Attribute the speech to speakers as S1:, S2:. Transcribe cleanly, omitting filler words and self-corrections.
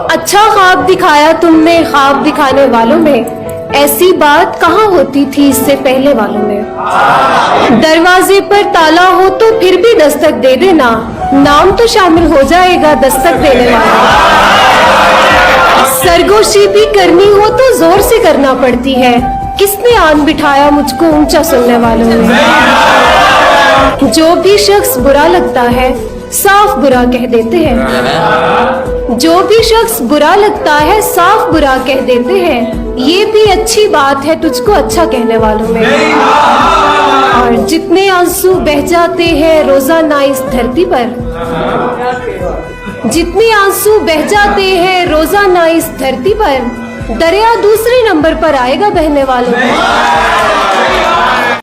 S1: अच्छा ख्वाब दिखाया तुमने ख्वाब दिखाने वालों में, ऐसी बात कहाँ होती थी इससे पहले वालों में। दरवाजे पर ताला हो तो फिर भी दस्तक दे देना, नाम तो शामिल हो जाएगा दस्तक देने वाला। सरगोशी भी करनी हो तो जोर से करना पड़ती है, किसने आन बिठाया मुझको ऊंचा सुनने वालों में। जो भी शख्स बुरा लगता है साफ बुरा कह देते हैं, जो भी शख्स बुरा लगता है साफ बुरा कह देते हैं, ये भी अच्छी बात है तुझको अच्छा कहने वालों में। और जितने आंसू बह जाते हैं रोजाना इस धरती पर, जितने आंसू बह जाते हैं रोजाना इस धरती पर, दरिया दूसरे नंबर पर आएगा बहने वालों में।